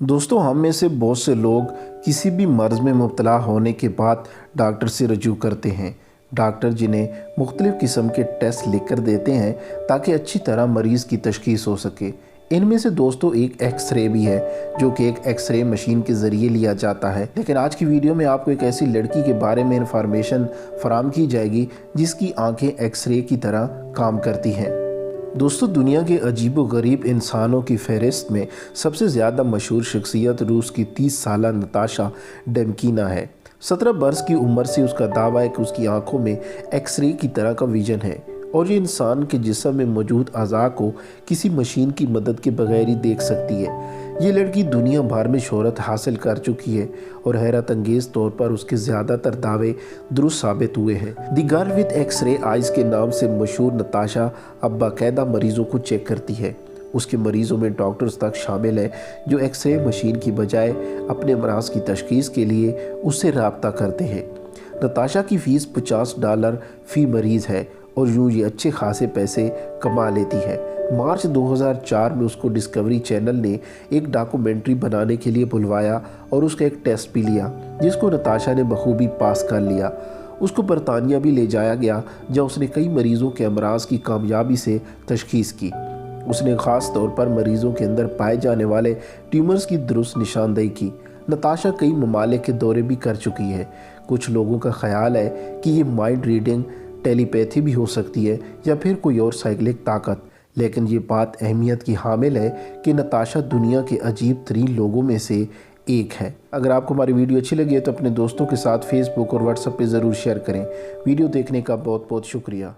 दोस्तों, हम में से बहुत से लोग किसी भी मर्ज़ में मुब्तला होने के बाद डॉक्टर से रजू करते हैं। डॉक्टर जिन्हें मुख्तलिफ़ किस्म के टेस्ट लिख कर देते हैं ताकि अच्छी तरह मरीज़ की तशख़ीस हो सके। इनमें से दोस्तों एक एक्स-रे भी है, जो कि एक एक्स-रे मशीन के ज़रिए लिया जाता है। लेकिन आज की वीडियो में आपको एक ऐसी लड़की के बारे में इंफॉर्मेशन फराहम की जाएगी जिसकी आंखें एक्स-रे की तरह काम करती हैं। दोस्तों, दुनिया के अजीब व गरीब इंसानों की फहरिस्त में सबसे ज़्यादा मशहूर शख्सियत रूस की 30 साला नताशा डेमकीना है। 17 बरस की उम्र से उसका दावा है कि उसकी आंखों में एक्स-रे की तरह का विजन है और ये इंसान के जिस्म में मौजूद अज़ा को किसी मशीन की मदद के बगैर ही देख सकती है। ये लड़की दुनिया भर में शोहरत हासिल कर चुकी है और हैरत अंगेज़ तौर पर उसके ज़्यादातर दावे दुरुस्त साबित हुए हैं। The girl with X-ray eyes के नाम से मशहूर नताशा अब बाकायदा मरीज़ों को चेक करती है। उसके मरीज़ों में डॉक्टर्स तक शामिल हैं जो एक्स-रे मशीन की बजाय अपने अमराज की तशख़ीस के लिए उससे रब्ता करते हैं। नताशा की फ़ीस $50 फ़ी मरीज़ है और यूँ ये अच्छे खासे पैसे कमा लेती है। मार्च 2004 में उसको डिस्कवरी चैनल ने एक डॉक्यूमेंट्री बनाने के लिए बुलवाया और उसका एक टेस्ट भी लिया, जिसको नताशा ने बखूबी पास कर लिया। उसको बरतानिया भी ले जाया गया, जहाँ उसने कई मरीज़ों के अमराज की कामयाबी से तशख़ीस की। उसने ख़ास तौर पर मरीज़ों के अंदर पाए जाने वाले ट्यूमर्स की दुरुस्त निशानदेही की। नताशा कई ममालिक के दौरे भी कर चुकी है। कुछ लोगों का ख्याल है कि ये माइंड रीडिंग, टेलीपैथी भी हो सकती है या फिर कोई और साइक्लिक ताकत। लेकिन ये बात अहमियत की हामिल है कि नताशा दुनिया के अजीब तरीन लोगों में से एक है। अगर आपको हमारी वीडियो अच्छी लगी है तो अपने दोस्तों के साथ फेसबुक और व्हाट्सएप पे ज़रूर शेयर करें। वीडियो देखने का बहुत बहुत शुक्रिया।